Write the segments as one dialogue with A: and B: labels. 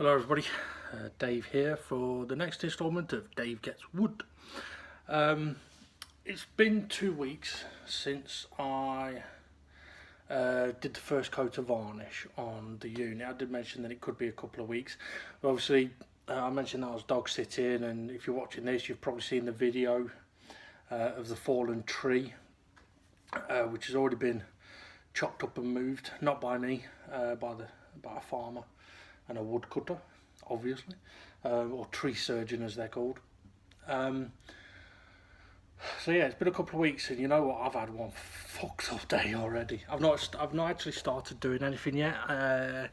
A: Hello everybody, Dave here for the next instalment of Dave Gets Wood. It's been 2 weeks since I did the first coat of varnish on the unit. I did mention that it could be a couple of weeks. But obviously, I mentioned that I was dog sitting, and if you're watching this, you've probably seen the video of the fallen tree, which has already been chopped up and moved, not by me, by a farmer and a woodcutter, obviously, or tree surgeon as they're called. So yeah, it's been a couple of weeks, and you know what? I've had one fucked up day already. I've not actually started doing anything yet. I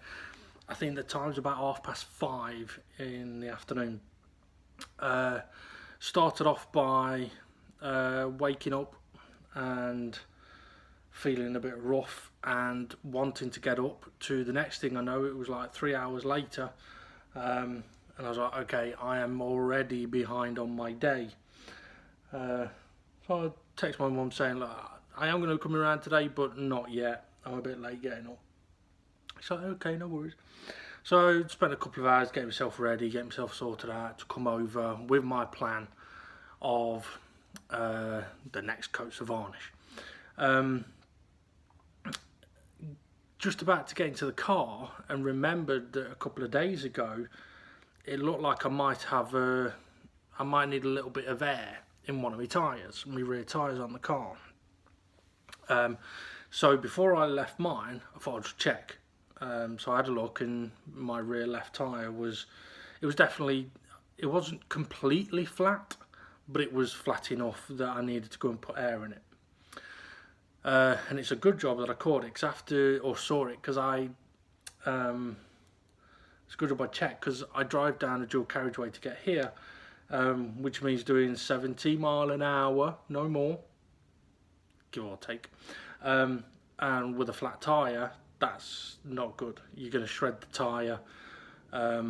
A: think the time's about 5:30 in the afternoon. Started off by waking up and feeling a bit rough and wanting to get up. To the next thing I know, it was like 3 hours later, and I was like, okay, I am already behind on my day. So I text my mum saying, look, I am going to come around today, but not yet. I'm a bit late getting up. She's like, okay, no worries. So I spent a couple of hours getting myself ready, getting myself sorted out to come over with my plan of the next coats of varnish. Just about to get into the car and remembered that a couple of days ago it looked like I might need a little bit of air in one of my tyres, my rear tyres on the car. So before I left mine, I thought I'd just check. So I had a look, and my rear left tyre it wasn't completely flat, but it was flat enough that I needed to go and put air in it. And it's a good job that I caught it, saw it, because it's a good job I checked, because I drive down a dual carriageway to get here, which means doing 70 mile an hour, no more, give or take, and with a flat tyre, that's not good. You're going to shred the tyre. I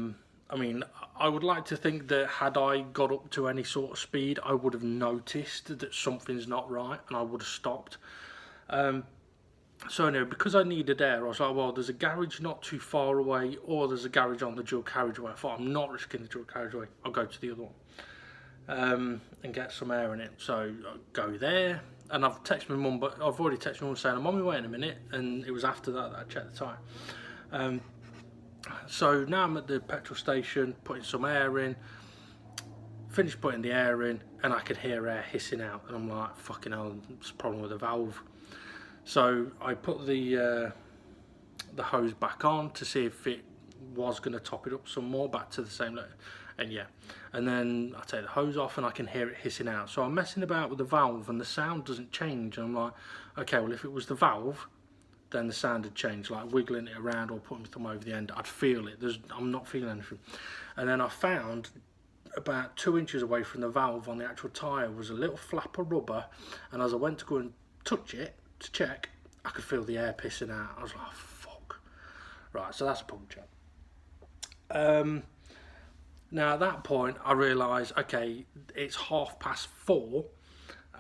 A: mean, I would like to think that had I got up to any sort of speed, I would have noticed that something's not right and I would have stopped. So anyway, because I needed air, I was like, well, there's a garage not too far away, or there's a garage on the dual carriageway. I thought, I'm not risking the dual carriageway, I'll go to the other one and get some air in it. So I go there, and I've texted my mum, but I've already texted my mum saying I'm on my way in a minute, and it was after that I checked the tyre. So now I'm at the petrol station putting some air in, finished putting the air in, and I could hear air hissing out, and I'm like, fucking hell, there's a problem with the valve. So I put the hose back on to see if it was going to top it up some more, back to the same level, and yeah. And then I take the hose off and I can hear it hissing out. So I'm messing about with the valve and the sound doesn't change. And I'm like, okay, well, if it was the valve, then the sound had changed, like wiggling it around or putting my thumb over the end. I'd feel it. I'm not feeling anything. And then I found about 2 inches away from the valve on the actual tyre was a little flap of rubber, and as I went to go and touch it to check, I could feel the air pissing out. I was like, fuck. Right, so that's a puncture. Now at that point I realised, okay, it's 4:30,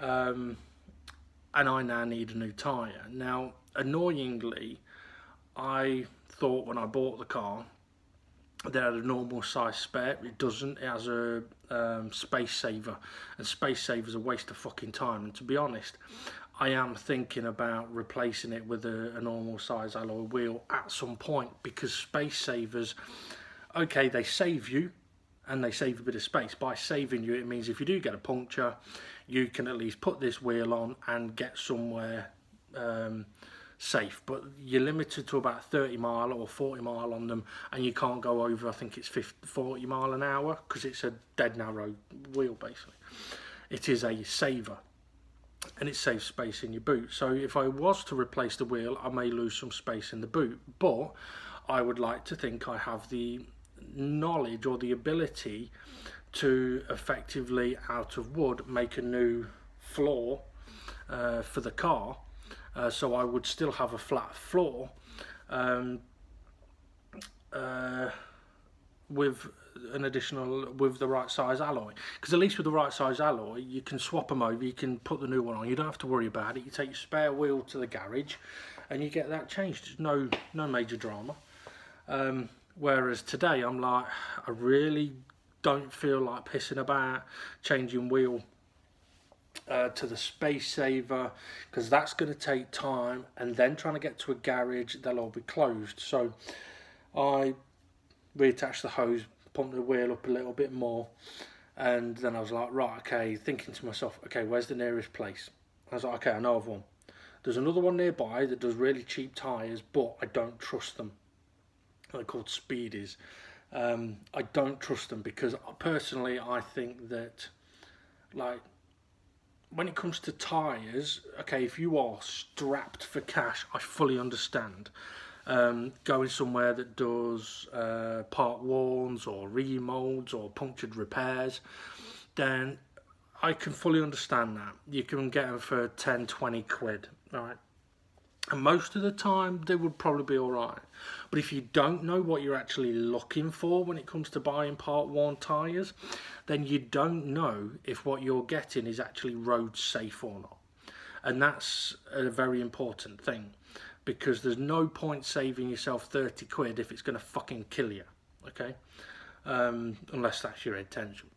A: and I now need a new tyre. Now annoyingly, I thought when I bought the car that had a normal size spare. It doesn't. It has a space saver, and space saver's a waste of fucking time. And to be honest, I am thinking about replacing it with a normal size alloy wheel at some point, because space savers, okay, they save you and they save a bit of space. By saving you, it means if you do get a puncture, you can at least put this wheel on and get somewhere safe. But you're limited to about 30 mile or 40 mile on them, and you can't go over, I think it's 40 mile an hour, because it's a dead narrow wheel basically. It is a saver, and it saves space in your boot. So if I was to replace the wheel, I may lose some space in the boot, but I would like to think I have the knowledge or the ability to effectively, out of wood, make a new floor for the car. So I would still have a flat floor with the right size alloy, because at least with the right size alloy you can swap them over, you can put the new one on, you don't have to worry about it. You take your spare wheel to the garage and you get that changed. There's no major drama. Whereas today I'm like, I really don't feel like pissing about changing wheel to the Space Saver, because that's going to take time, and then trying to get to a garage, they'll all be closed. So I reattached the hose, pumped the wheel up a little bit more, and then I was like, right, okay, thinking to myself, okay, where's the nearest place? I was like, okay, I know of one. There's another one nearby that does really cheap tyres, but I don't trust them. They're called Speedies. I don't trust them because personally I think that, like, when it comes to tyres, okay, if you are strapped for cash, I fully understand. Going somewhere that does part warns or remolds or punctured repairs, then I can fully understand that. You can get them for 10, 20 quid, right? And most of the time they would probably be alright. But if you don't know what you're actually looking for when it comes to buying part worn tyres, then you don't know if what you're getting is actually road safe or not. And that's a very important thing, because there's no point saving yourself 30 quid if it's going to fucking kill you, okay? Unless that's your intention.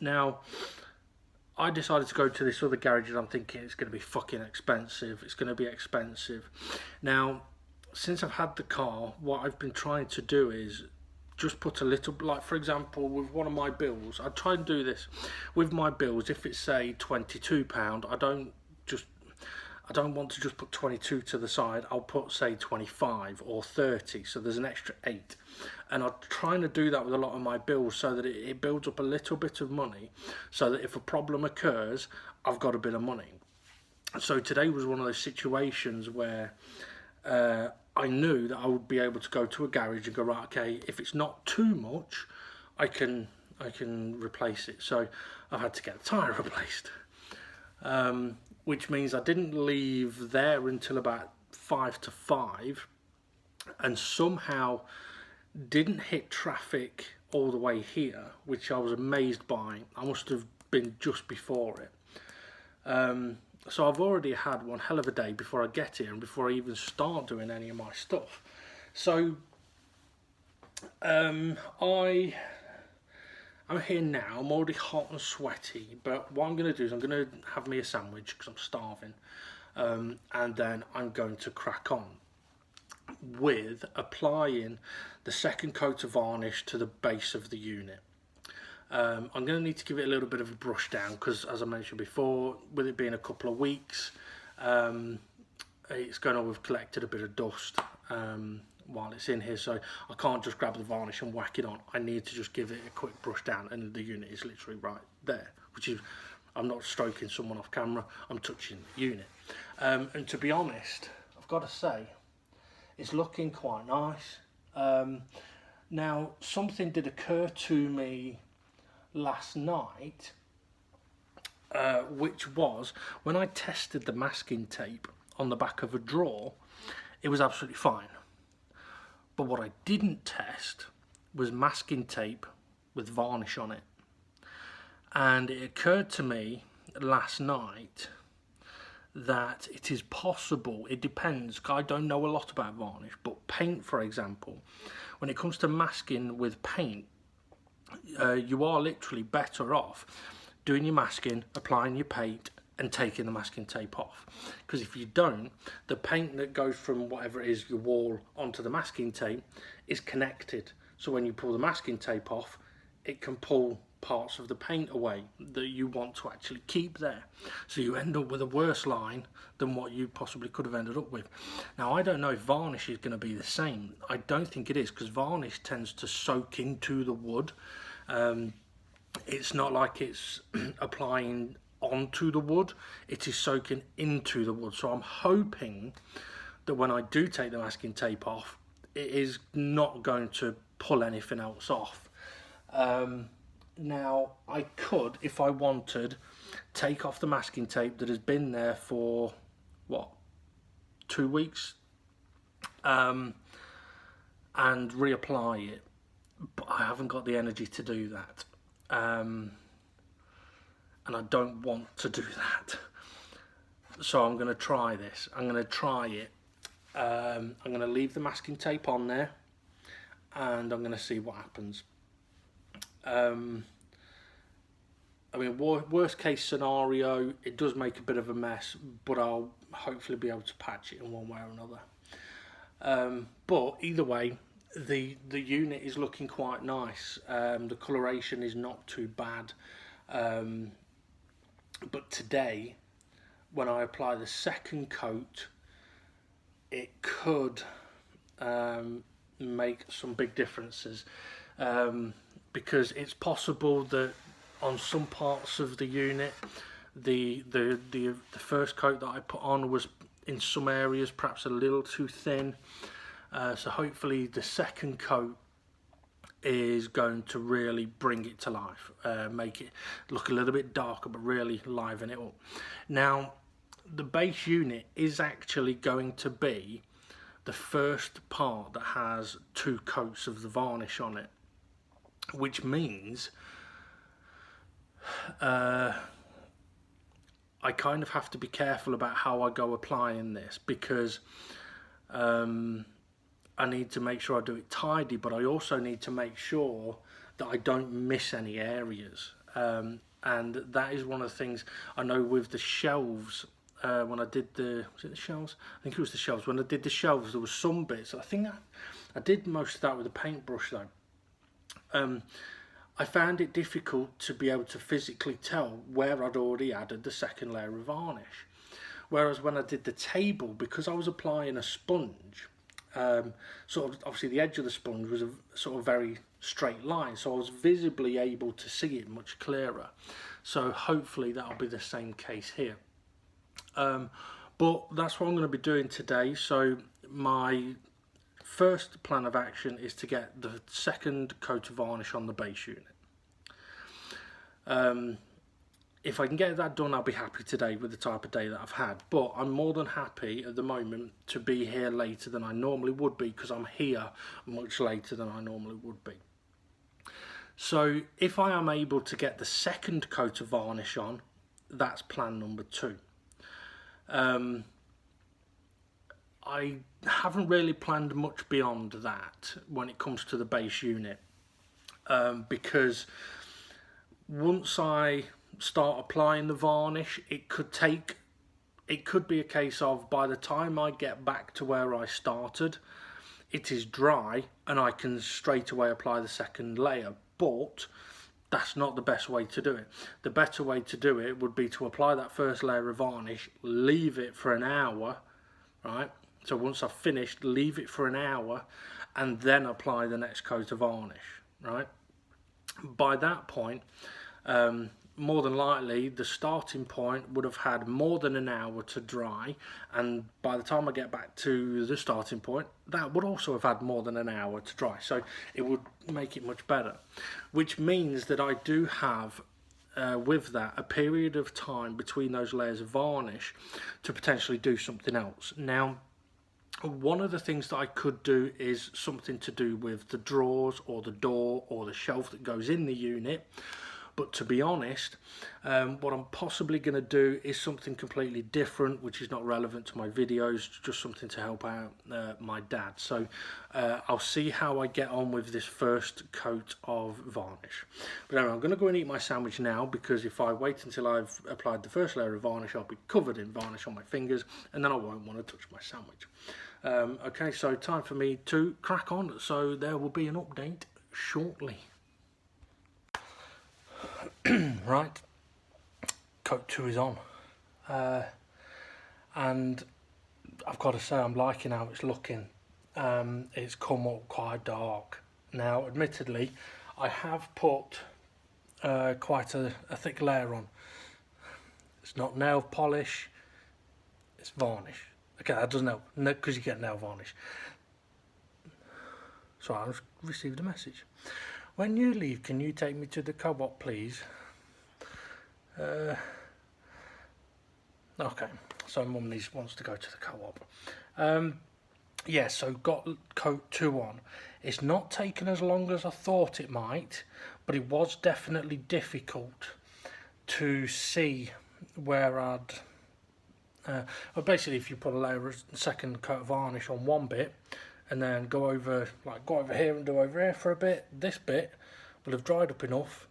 A: Now, I decided to go to this other garage and I'm thinking it's going to be fucking expensive. It's going to be expensive. Now, since I've had the car, what I've been trying to do is just put a little, like for example, with one of my bills, I try and do this with my bills. If it's say £22, I don't want to just put 22 to the side. I'll put say 25 or 30, so there's an extra 8. And I'm trying to do that with a lot of my bills so that it builds up a little bit of money, so that if a problem occurs, I've got a bit of money. So today was one of those situations where I knew that I would be able to go to a garage and go, right, okay, if it's not too much, I can replace it. So I've had to get the tyre replaced. Which means I didn't leave there until about 5 to 5, and somehow didn't hit traffic all the way here, which I was amazed by. I must have been just before it. So I've already had one hell of a day before I get here and before I even start doing any of my stuff. So I'm here now, I'm already hot and sweaty, but what I'm going to do is I'm going to have me a sandwich because I'm starving, and then I'm going to crack on with applying the second coat of varnish to the base of the unit. I'm going to need to give it a little bit of a brush down because, as I mentioned before, with it being a couple of weeks, it's going to have collected a bit of dust while it's in here, so I can't just grab the varnish and whack it on. I need to just give it a quick brush down, and the unit is literally right there, which is, I'm not stroking someone off camera, I'm touching the unit. And to be honest, I've got to say, it's looking quite nice. Now, something did occur to me last night, which was when I tested the masking tape on the back of a drawer, it was absolutely fine. But what I didn't test was masking tape with varnish on it. And it occurred to me last night that it is possible, it depends, I don't know a lot about varnish, but paint, for example, when it comes to masking with paint, you are literally better off doing your masking, applying your paint, and taking the masking tape off. Because if you don't, the paint that goes from whatever it is, your wall, onto the masking tape is connected. So when you pull the masking tape off, it can pull parts of the paint away that you want to actually keep there. So you end up with a worse line than what you possibly could have ended up with. Now, I don't know if varnish is going to be the same. I don't think it is, because varnish tends to soak into the wood. It's not like it's applying onto the wood, it is soaking into the wood. So I'm hoping that when I do take the masking tape off, it is not going to pull anything else off. Now, I could, if I wanted, take off the masking tape that has been there for, what, 2 weeks, and reapply it, but I haven't got the energy to do that. And I don't want to do that. So I'm going to try this. I'm going to try it. I'm going to leave the masking tape on there, and I'm going to see what happens. I mean, worst case scenario, it does make a bit of a mess, but I'll hopefully be able to patch it in one way or another. But either way, the unit is looking quite nice. The coloration is not too bad. But today, when I apply the second coat, it could make some big differences, because it's possible that on some parts of the unit, the first coat that I put on was in some areas perhaps a little too thin. So hopefully the second coat is going to really bring it to life, make it look a little bit darker, but really liven it up. Now, the base unit is actually going to be the first part that has 2 coats of the varnish on it, which means I kind of have to be careful about how I go applying this, because I need to make sure I do it tidy, but I also need to make sure that I don't miss any areas. And that is one of the things I know with the shelves. When I did was it the shelves? I think it was the shelves. When I did the shelves, there was some bits. I think I did most of that with a paintbrush though. I found it difficult to be able to physically tell where I'd already added the second layer of varnish. Whereas when I did the table, because I was applying a sponge, sort of obviously the edge of the sponge was a sort of very straight line, so I was visibly able to see it much clearer. So hopefully that'll be the same case here. But that's what I'm going to be doing today. So my first plan of action is to get the second coat of varnish on the base unit. If I can get that done, I'll be happy today with the type of day that I've had. But I'm more than happy at the moment to be here later than I normally would be, because I'm here much later than I normally would be. So if I am able to get the second coat of varnish on, that's plan number 2. I haven't really planned much beyond that when it comes to the base unit, because once I start applying the varnish, it could be a case of by the time I get back to where I started, it is dry and I can straight away apply the second layer. But that's not the best way to do it. The better way to do it would be to apply that first layer of varnish, leave it for an hour, right? So once I've finished, leave it for an hour and then apply the next coat of varnish, right? By that point, more than likely the starting point would have had more than an hour to dry, and by the time I get back to the starting point, that would also have had more than an hour to dry, so it would make it much better, which means that I do have with that a period of time between those layers of varnish to potentially do something else. Now, one of the things that I could do is something to do with the drawers or the door or the shelf that goes in the unit. But to be honest, what I'm possibly going to do is something completely different, which is not relevant to my videos, just something to help out my dad. So I'll see how I get on with this first coat of varnish. But anyway, I'm going to go and eat my sandwich now, because if I wait until I've applied the first layer of varnish, I'll be covered in varnish on my fingers, and then I won't want to touch my sandwich. Okay, so time for me to crack on. So there will be an update shortly. Right, coat 2 is on, and I've got to say I'm liking how it's looking. It's come up quite dark. Now, admittedly, I have put quite a thick layer on. It's not nail polish, it's varnish. Okay, that doesn't help, because you get nail varnish. So I've received a message. When you leave, can you take me to the co-op, please? Okay, so Mum wants to go to the co-op. Yeah, so got coat 2 on. It's not taken as long as I thought it might, but it was definitely difficult to see where I'd... well, basically, if you put a layer of second coat of varnish on one bit, and then go over here and do over here for a bit. This bit will have dried up enough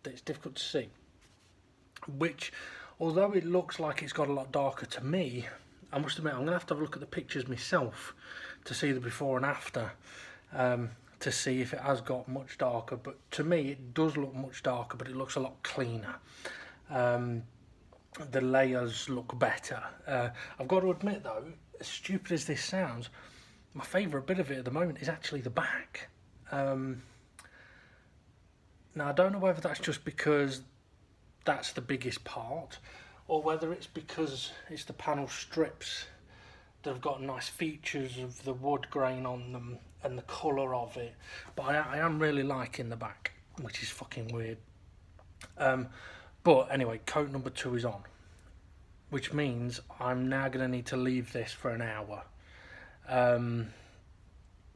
A: that it's difficult to see. Which, although it looks like it's got a lot darker to me, I must admit I'm going to have a look at the pictures myself to see the before and after, to see if it has got much darker. But to me it does look much darker, but it looks a lot cleaner. The layers look better. I've got to admit though, as stupid as this sounds, my favourite bit of it at the moment is actually the back. Now I don't know whether that's just because that's the biggest part, or whether it's because it's the panel strips that have got nice features of the wood grain on them and the colour of it. But I am really liking the back, which is fucking weird. But anyway, coat number 2 is on, which means I'm now going to need to leave this for an hour. I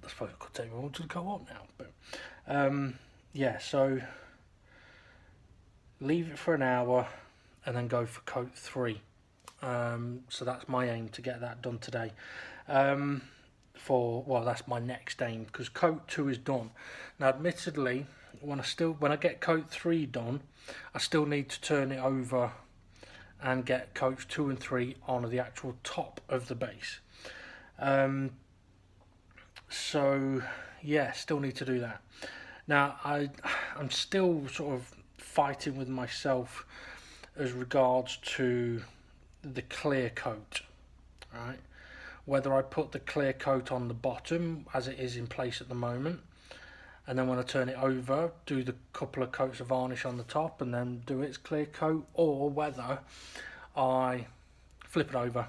A: suppose I could take me on to the co-op now, but yeah, so leave it for an hour and then go for coat 3. So that's my aim, to get that done today. Well, that's my next aim, because coat 2 is done. Now admittedly, when I get coat 3 done, I still need to turn it over and get coats 2 and 3 on the actual top of the base. So yeah, still need to do that. Now I'm still sort of fighting with myself as regards to the clear coat, right? Whether I put the clear coat on the bottom as it is in place at the moment, and then when I turn it over, do the couple of coats of varnish on the top and then do its clear coat, or whether I flip it over,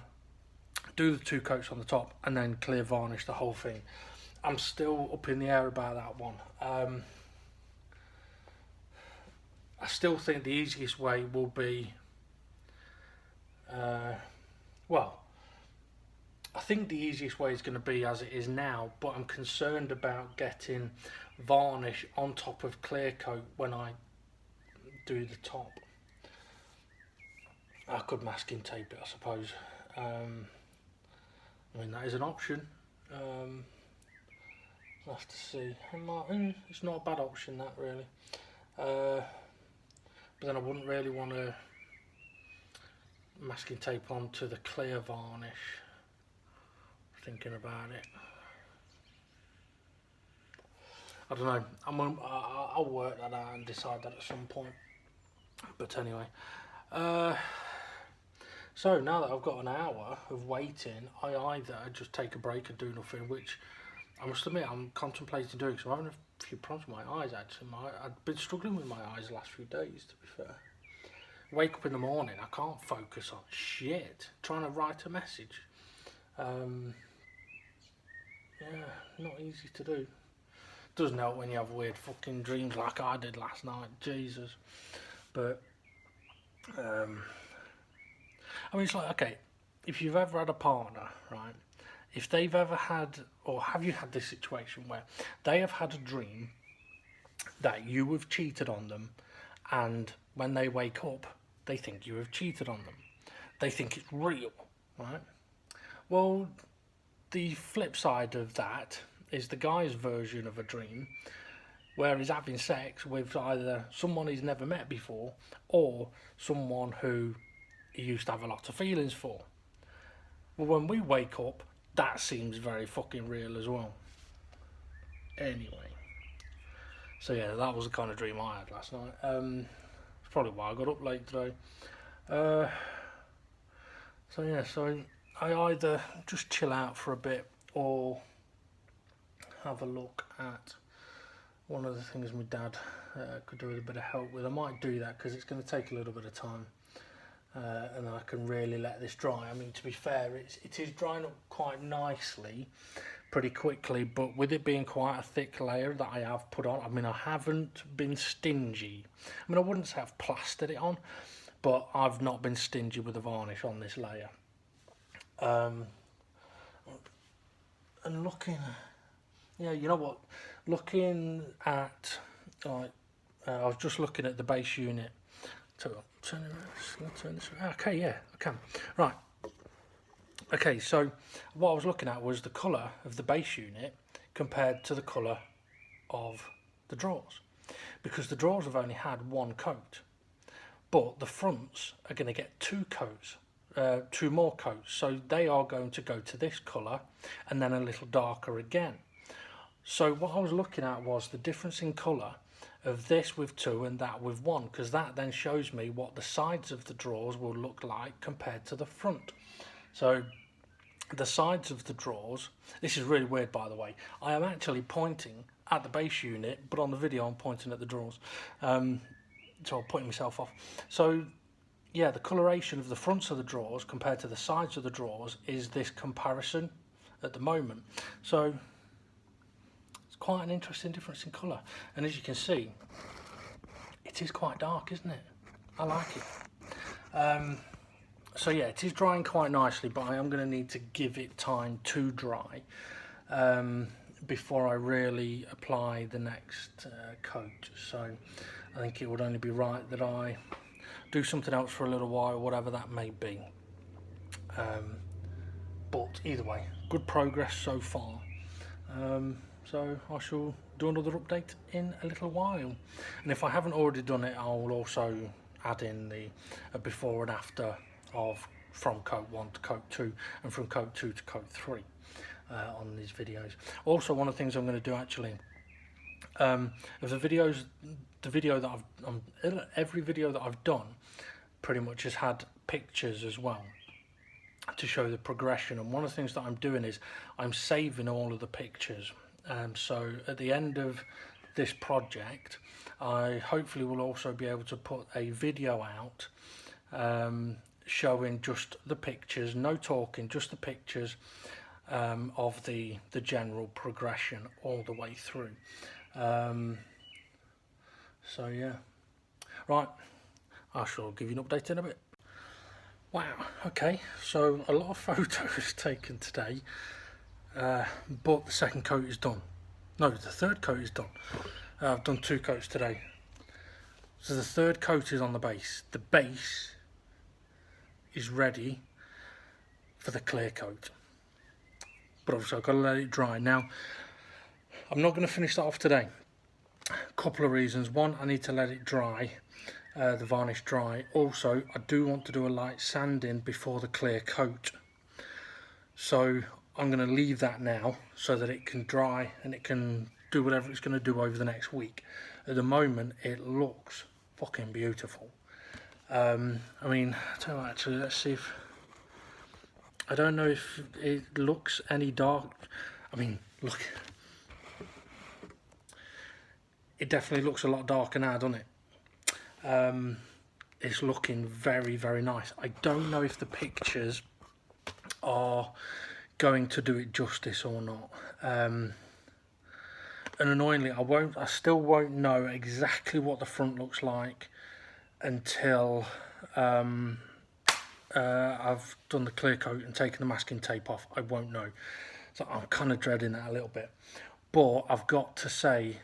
A: do the 2 coats on the top and then clear varnish the whole thing. I'm still up in the air about that one. I still think the easiest way will be, well, I think the easiest way is going to be as it is now, but I'm concerned about getting varnish on top of clear coat when I do the top. I could masking tape it, I suppose. I mean, that is an option. I'll have to see. It's not a bad option, that, really. But then I wouldn't really want to masking tape onto the clear varnish. Thinking about it, I don't know. I'll work that out and decide that at some point. But anyway, so now that I've got an hour of waiting, I either just take a break and do nothing, which I must admit I'm contemplating doing, so I'm having a few problems with my eyes actually. I've been struggling with my eyes the last few days, to be fair. Wake up in the morning, I can't focus on shit, trying to write a message. Yeah, not easy to do. Doesn't help when you have weird fucking dreams like I did last night, Jesus. But, I mean, it's like, okay, if you've ever had a partner, right, if they've ever had, or have you had this situation where they have had a dream that you have cheated on them, and when they wake up, they think you have cheated on them. They think it's real, right? Well, the flip side of that is the guy's version of a dream where he's having sex with either someone he's never met before or someone who he used to have a lot of feelings for. Well, when we wake up, that seems very fucking real as well. Anyway, so yeah, that was the kind of dream I had last night. It's probably why I got up late today. So yeah, so I either just chill out for a bit or have a look at one of the things my dad could do with a bit of help with. I might do that because it's going to take a little bit of time, and then I can really let this dry. I mean, to be fair, it is drying up quite nicely, pretty quickly, but with it being quite a thick layer that I have put on, I mean, I haven't been stingy. I mean, I wouldn't say I've plastered it on, but I've not been stingy with the varnish on this layer. And looking, yeah, you know what, looking at, I was just looking at the base unit. So turn this around. Okay, yeah, I can. Right. Okay, so what I was looking at was the colour of the base unit compared to the colour of the drawers, because the drawers have only had one coat, but the fronts are going to get two coats, two more coats, so they are going to go to this colour and then a little darker again. So what I was looking at was the difference in colour of this with two and that with one, because that then shows me what the sides of the drawers will look like compared to the front. So the sides of the drawers, this is really weird by the way, I am actually pointing at the base unit, but on the video I'm pointing at the drawers, so I'm putting myself off. So yeah, the coloration of the fronts of the drawers compared to the sides of the drawers is this comparison at the moment. So it's quite an interesting difference in colour, and as you can see, it is quite dark, isn't it? I like it. So yeah, it is drying quite nicely, but I am going to need to give it time to dry before I really apply the next coat. So I think it would only be right that I do something else for a little while, whatever that may be. But either way, good progress so far. So I shall do another update in a little while, and if I haven't already done it, I'll also add in the before and after of from coat 1 to coat 2 and from coat 2 to coat 3 on these videos. Also, one of the things I'm going to do actually, of the videos, every video that I've done pretty much has had pictures as well to show the progression, and one of the things that I'm doing is I'm saving all of the pictures. So at the end of this project, I hopefully will also be able to put a video out showing just the pictures, no talking, just the pictures of the general progression all the way through. So yeah, right, I shall give you an update in a bit. Wow, okay, so a lot of photos taken today, but the second coat is done. No, the third coat is done. I've done 2 coats today. So the third coat is on the base. The base is ready for the clear coat, but obviously I've got to let it dry. Now, I'm not going to finish that off today. A couple of reasons. One, I need to let it dry, the varnish dry. Also, I do want to do a light sanding before the clear coat. So I'm going to leave that now so that it can dry and it can do whatever it's going to do over the next week. At the moment, it looks fucking beautiful. I mean, actually, let's see if... I don't know if it looks any dark. I mean, look. It definitely looks a lot darker now, doesn't it? It's looking very, very nice. I don't know if the pictures are going to do it justice or not. And annoyingly, I still won't know exactly what the front looks like until I've done the clear coat and taken the masking tape off. I won't know. So I'm kind of dreading that a little bit. But I've got to say,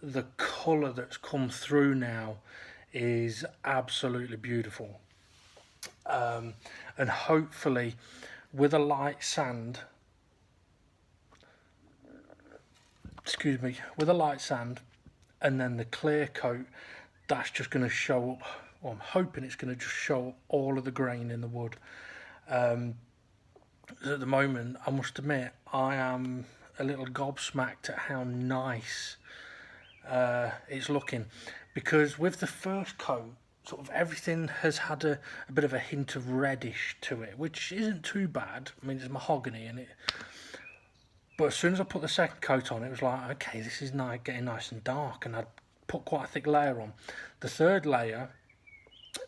A: the colour that's come through now is absolutely beautiful. And hopefully with a light sand, with a light sand and then the clear coat, that's just going to show up, well, I'm hoping it's going to just show up all of the grain in the wood. At the moment, I must admit, I am a little gobsmacked at how nice it's looking, because with the first coat, sort of everything has had a bit of a hint of reddish to it, which isn't too bad. I mean, it's mahogany in it, but as soon as I put the second coat on, it was like, okay, this is nice, getting nice and dark, and I'd put quite a thick layer on. The third layer,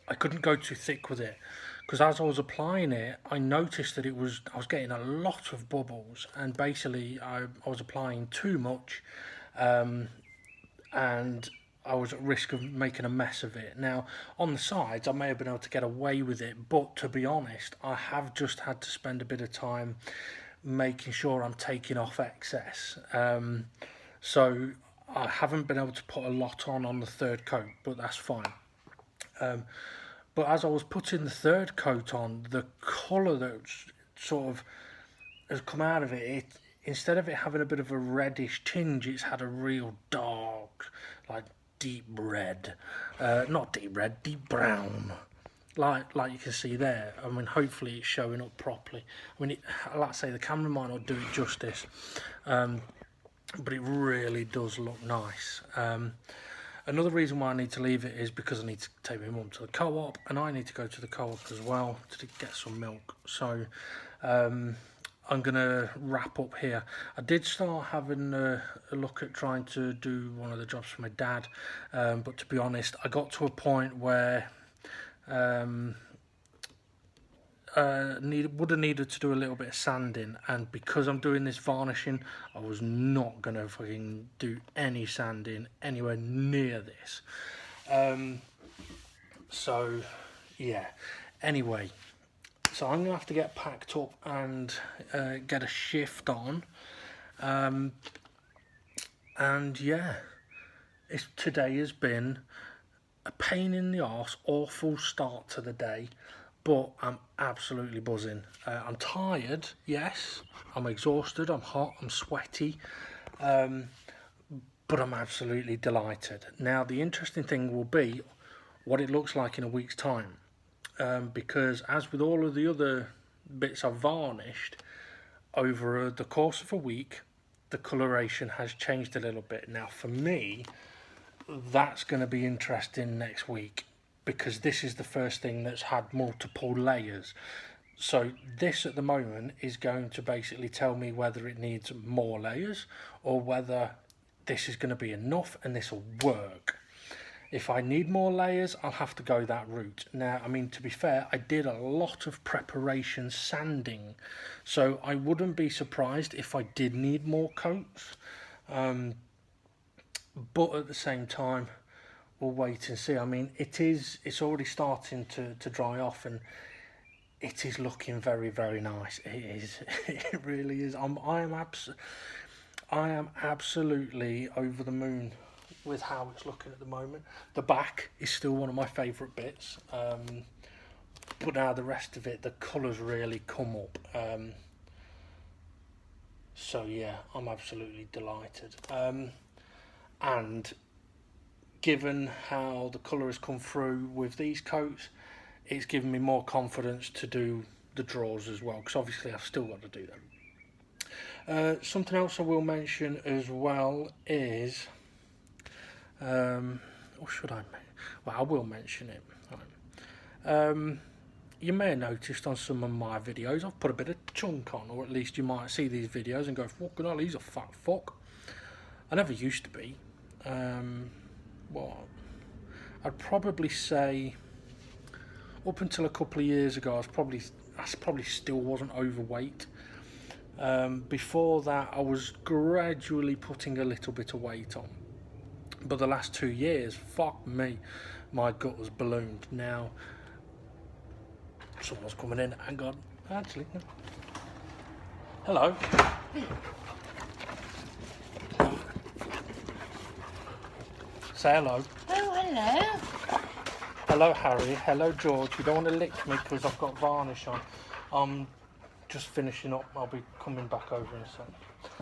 A: I couldn't go too thick with it, because as I was applying it, I noticed that I was getting a lot of bubbles, and basically I was applying too much, and I was at risk of making a mess of it. Now, on the sides, I may have been able to get away with it, but to be honest, I have just had to spend a bit of time making sure I'm taking off excess. So I haven't been able to put a lot on the third coat, but that's fine. But as I was putting the third coat on, the colour that sort of has come out of it, instead of it having a bit of a reddish tinge, it's had a real dark, like deep red, not deep red, deep brown, like you can see there. I mean, hopefully it's showing up properly. I mean, like I say, the camera might not do it justice, but it really does look nice. Another reason why I need to leave it is because I need to take my mum to the co-op, and I need to go to the co-op as well to get some milk. So I'm gonna wrap up here. I did start having a look at trying to do one of the jobs for my dad, but to be honest, I got to a point where would have needed to do a little bit of sanding, and because I'm doing this varnishing, I was not gonna fucking do any sanding anywhere near this. So yeah, anyway, so I'm gonna have to get packed up and get a shift on, and yeah, today has been a pain in the arse, awful start to the day, but I'm absolutely buzzing. I'm tired, yes, I'm exhausted, I'm hot, I'm sweaty, but I'm absolutely delighted. Now, the interesting thing will be what it looks like in a week's time, because as with all of the other bits I've varnished, over the course of a week, the coloration has changed a little bit. Now, for me, that's going to be interesting next week, because this is the first thing that's had multiple layers. So this at the moment is going to basically tell me whether it needs more layers or whether this is going to be enough and this will work. If I need more layers, I'll have to go that route. Now, I mean, to be fair, I did a lot of preparation sanding, so I wouldn't be surprised if I did need more coats. But at the same time, we'll wait and see. I mean, it's already starting to dry off, and it is looking very, very nice. It is. It really is. I am absolutely over the moon with how it's looking at the moment. The back is still one of my favourite bits, but now the rest of it, the colours really come up. So yeah, I'm absolutely delighted. And given how the colour has come through with these coats, it's given me more confidence to do the drawers as well, because obviously I've still got to do them. Something else I will mention as well is, or should I? Well, I will mention it. You may have noticed on some of my videos I've put a bit of chunk on, or at least you might see these videos and go, fucking hell, he's a fat fuck. I never used to be. Well, I'd probably say up until a couple of years ago, I probably still wasn't overweight. Before that, I was gradually putting a little bit of weight on. But the last 2 years, fuck me, my gut was ballooned. Now, someone's coming in. Hang on. Actually, no. Hello. Say hello.
B: Oh, hello.
A: Hello, Harry. Hello, George. You don't want to lick me because I've got varnish on. I'm just finishing up. I'll be coming back over in a sec.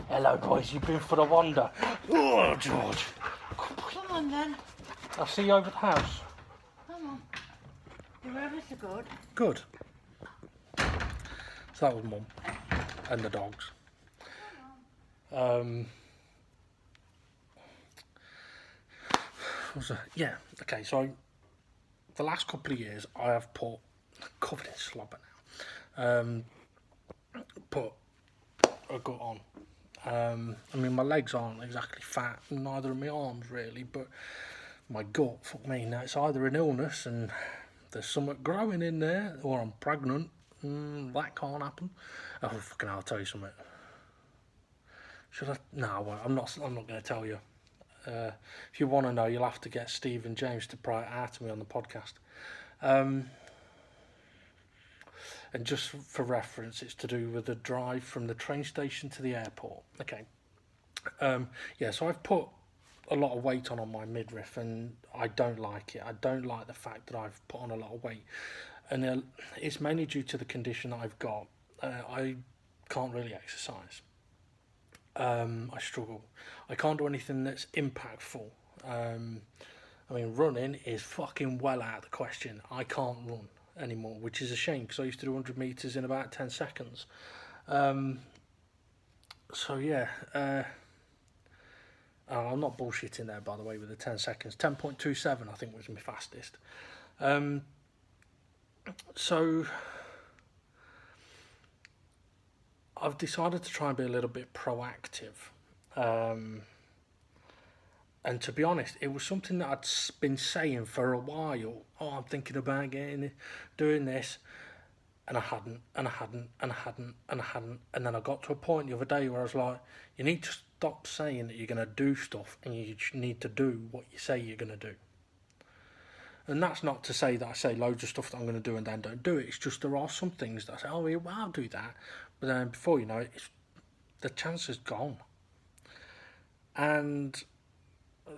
A: Hello, boys. You've been for a wander. Oh, George.
B: Come on, then.
A: I'll see you over the house.
B: Come on. You're ever so good.
A: Good. So that was Mum and the dogs. Yeah, okay, so the last couple of years I have covered in slobber now, put a gut on. I mean, my legs aren't exactly fat, neither are my arms really, but my gut, fuck me, now it's either an illness and there's something growing in there, or I'm pregnant. That can't happen. Oh, fucking hell, I'll tell you something. Should I? No, I won't. I'm not going to tell you. If you want to know, you'll have to get Steve and James to pry it out to me on the podcast. And just for reference, it's to do with the drive from the train station to the airport. Okay. Yeah, so I've put a lot of weight on my midriff, and I don't like it. I don't like the fact that I've put on a lot of weight. And it's mainly due to the condition that I've got. I can't really exercise. I struggle. I can't do anything that's impactful. I mean, running is fucking well out of the question. I can't run anymore, which is a shame because I used to do 100 metres in about 10 seconds. So yeah, I'm not bullshitting there, by the way, with the 10 seconds. 10.27 I think was my fastest. So I've decided to try and be a little bit proactive. And to be honest, it was something that I'd been saying for a while. Oh, I'm thinking about doing this. And I hadn't, and I hadn't, and I hadn't, and I hadn't. And then I got to a point the other day where I was like, you need to stop saying that you're going to do stuff and you need to do what you say you're going to do. And that's not to say that I say loads of stuff that I'm going to do and then don't do it. It's just there are some things that I say, oh, yeah, well, I'll do that. But then before you know it, the chance is gone. And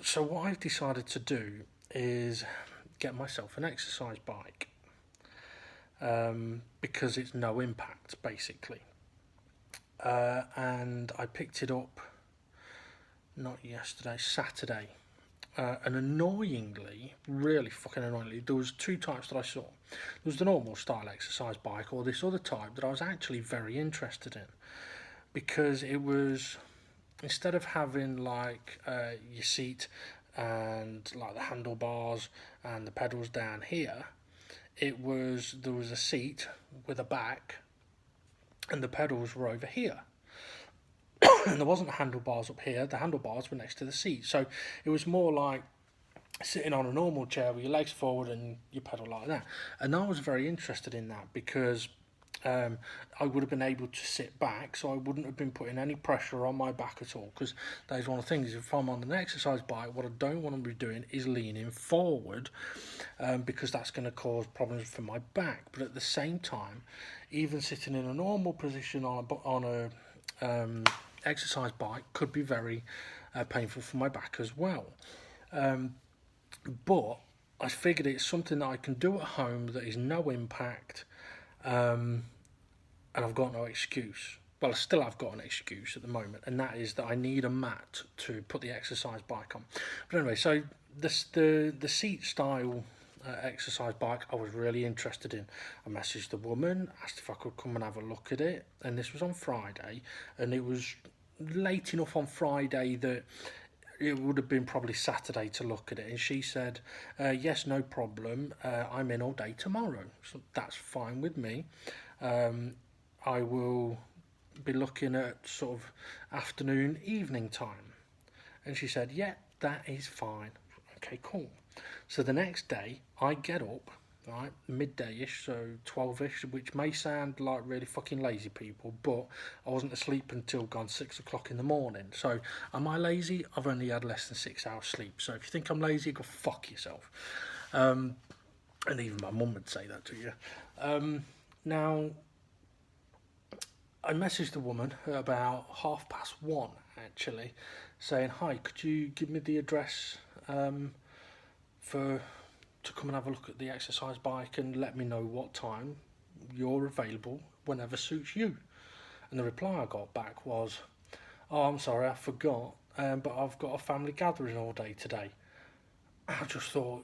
A: so what I've decided to do is get myself an exercise bike. Because it's no impact, basically. And I picked it up, not yesterday, Saturday. And annoyingly, really fucking annoyingly, there was two types that I saw. There was the normal style exercise bike, or this other type that I was actually very interested in. Because it was, instead of having like your seat and like the handlebars and the pedals down here, there was a seat with a back and the pedals were over here. And there wasn't handlebars up here, the handlebars were next to the seat. So it was more like sitting on a normal chair with your legs forward and you pedal like that. And I was very interested in that because I would have been able to sit back, so I wouldn't have been putting any pressure on my back at all, because that is one of the things. If I'm on an exercise bike, what I don't want to be doing is leaning forward, because that's going to cause problems for my back. But at the same time, even sitting in a normal position on a exercise bike could be very painful for my back as well. But I figured it's something that I can do at home that is no impact. And I've got no excuse. Well, I still have got an excuse at the moment, and that is that I need a mat to put the exercise bike on. But anyway, so the seat style exercise bike I was really interested in. I messaged the woman, asked if I could come and have a look at it, and this was on Friday, and it was late enough on Friday that it would have been probably Saturday to look at it. And she said, yes, no problem, I'm in all day tomorrow, so that's fine with me. I will be looking at sort of afternoon, evening time. And she said, yeah, that is fine. Okay, cool. So the next day I get up, right, midday-ish, so 12-ish, which may sound like really fucking lazy people, but I wasn't asleep until gone 6 o'clock in the morning. So am I lazy? I've only had less than 6 hours sleep. So if you think I'm lazy, go fuck yourself. And even my mum would say that to you. Now, I messaged the woman at about 1:30, actually, saying, hi, could you give me the address to come and have a look at the exercise bike and let me know what time you're available whenever suits you. And the reply I got back was, oh, I'm sorry, I forgot, but I've got a family gathering all day today. I just thought,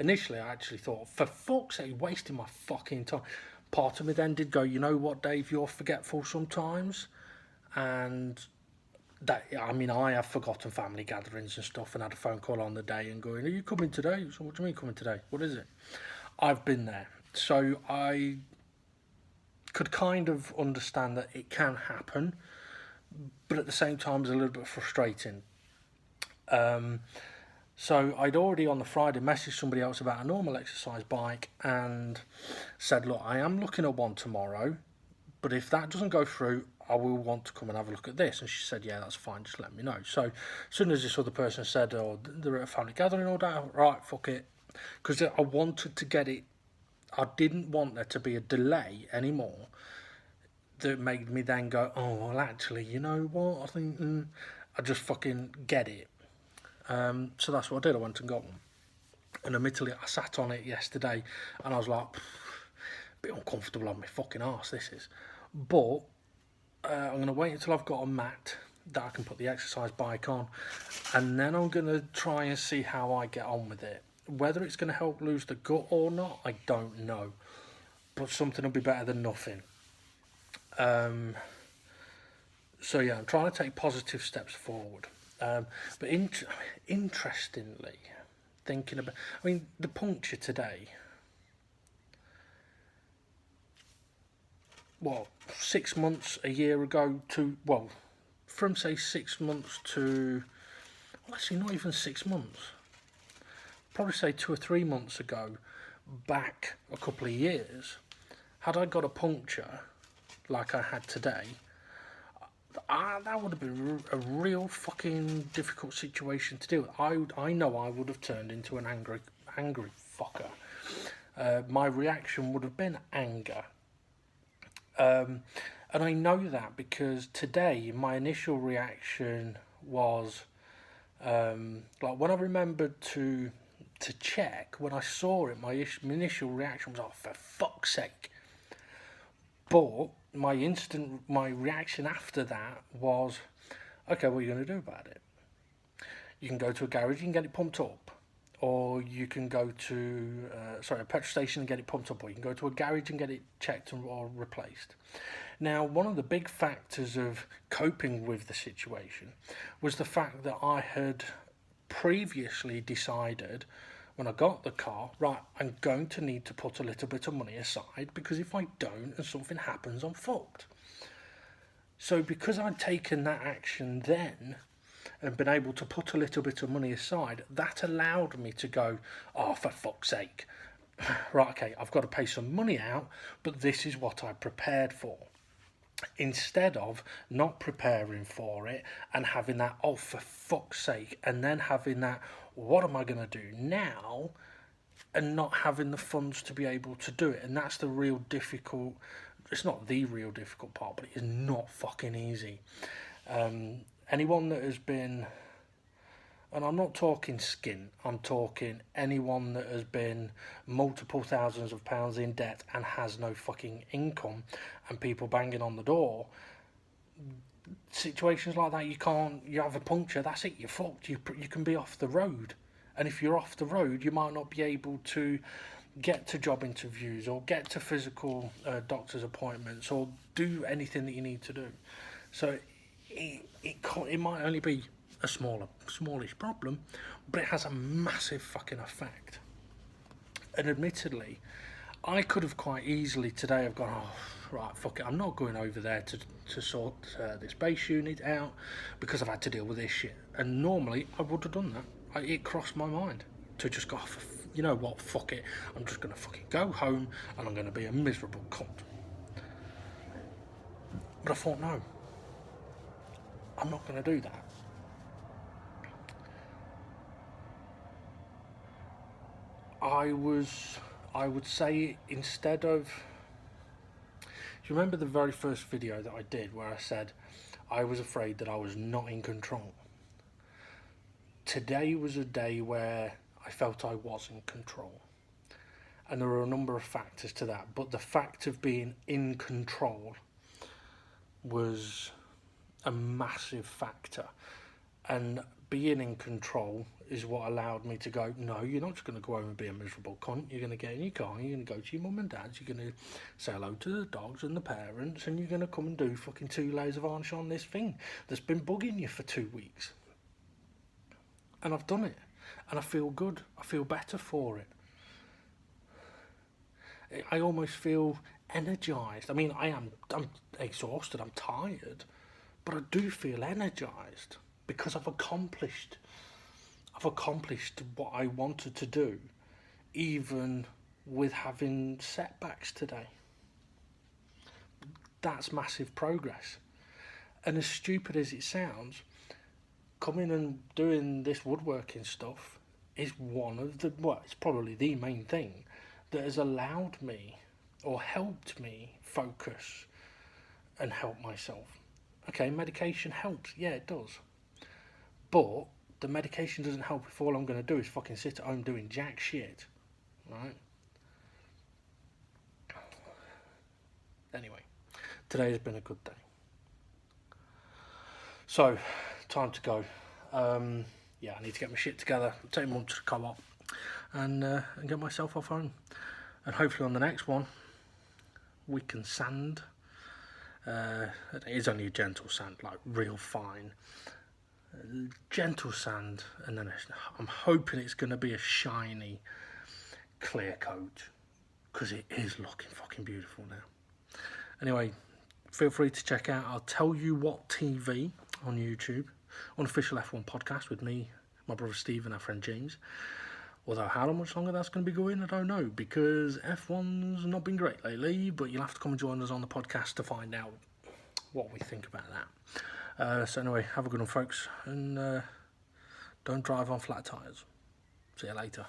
A: initially I actually thought, for fuck's sake, wasting my fucking time. Part of me then did go, you know what, Dave, you're forgetful sometimes. And that, I mean, I have forgotten family gatherings and stuff and had a phone call on the day and going, are you coming today? So what do you mean coming today? What is it? I've been there. So I could kind of understand that it can happen, but at the same time it's a little bit frustrating. So I'd already on the Friday messaged somebody else about a normal exercise bike and said, look, I am looking at one tomorrow, but if that doesn't go through, I will want to come and have a look at this. And she said, yeah, that's fine, just let me know. So as soon as this other person said, oh, they're at a family gathering all day, right, fuck it. Because I wanted to get it, I didn't want there to be a delay anymore that made me then go, oh, well, actually, you know what, I think I just fucking get it. So that's what I did. I went and got one. And admittedly, I sat on it yesterday and I was like, a bit uncomfortable on my fucking arse, this is. But I'm going to wait until I've got a mat that I can put the exercise bike on, and then I'm going to try and see how I get on with it. Whether it's going to help lose the gut or not, I don't know, but something will be better than nothing. So yeah, I'm trying to take positive steps forward. But interestingly, thinking about, I mean, the puncture today, what, 6 months, a year ago to, well, from say 6 months to, well, actually not even 6 months, probably say 2 or 3 months ago, back a couple of years, had I got a puncture like I had today, that would have been a real fucking difficult situation to deal with. I know I would have turned into an angry fucker. My reaction would have been anger. And I know that because today my initial reaction was like when I remembered to check, when I saw it, my initial reaction was, oh, for fuck's sake. But my reaction after that was, okay, what are you going to do about it? You can go to a garage, you can get it pumped up, or you can go to a petrol station and get it pumped up, or you can go to a garage and get it checked or replaced. Now, one of the big factors of coping with the situation was the fact that I had previously decided, when I got the car, right, I'm going to need to put a little bit of money aside, because if I don't and something happens, I'm fucked. So because I'd taken that action then and been able to put a little bit of money aside, that allowed me to go, oh, for fuck's sake, right, okay, I've got to pay some money out, but this is what I prepared for. Instead of not preparing for it and having that, oh, for fuck's sake, and then having that, what am I going to do now, and not having the funds to be able to do it. And that's the real difficult, it's not the real difficult part, but it is not fucking easy. Anyone that has been, and I'm not talking skin, I'm talking anyone that has been multiple thousands of pounds in debt and has no fucking income, and people banging on the door, situations like that, you have a puncture, that's it, you're fucked, you can be off the road. And if you're off the road, you might not be able to get to job interviews or get to physical doctor's appointments or do anything that you need to do. So it might only be a smallish problem, but it has a massive fucking effect. And admittedly, I could have quite easily today have gone, oh, right, fuck it, I'm not going over there to sort this base unit out because I've had to deal with this shit. And normally I would have done that. It crossed my mind to just go, you know what, fuck it, I'm just going to fucking go home and I'm going to be a miserable cunt. But I thought, no, I'm not going to do that. I would say, instead of, you remember the very first video that I did where I said I was afraid that I was not in control? Today was a day where I felt I was in control. And there are a number of factors to that, but the fact of being in control was a massive factor. And being in control is what allowed me to go, no, you're not just going to go home and be a miserable cunt. You're going to get in your car, you're going to go to your mum and dad's, you're going to say hello to the dogs and the parents, and you're going to come and do fucking 2 layers of varnish on this thing that's been bugging you for 2 weeks. And I've done it, and I feel good. I feel better for it. I almost feel energised. I mean, I'm exhausted, I'm tired, but I do feel energised because I've accomplished what I wanted to do, even with having setbacks today. That's massive progress. And as stupid as it sounds, coming and doing this woodworking stuff is one of the, well, it's probably the main thing that has allowed me or helped me focus and help myself. Okay, medication helps, yeah, it does. But the medication doesn't help if all I'm going to do is fucking sit at home doing jack shit, right? Anyway, today has been a good day. So, time to go. Yeah, I need to get my shit together, take Mum to the co-op, and get myself off home. And hopefully on the next one, we can sand. It is only a gentle sand, like real fine. Gentle sand, and then I'm hoping it's going to be a shiny, clear coat, because it is looking fucking beautiful now. Anyway, feel free to check out I'll Tell You What TV on YouTube, Unofficial F1 podcast with me, my brother Steve, and our friend James. Although how much longer that's going to be going, I don't know, because F1's not been great lately, but you'll have to come and join us on the podcast to find out what we think about that. So anyway, have a good one, folks, and don't drive on flat tyres. See you later.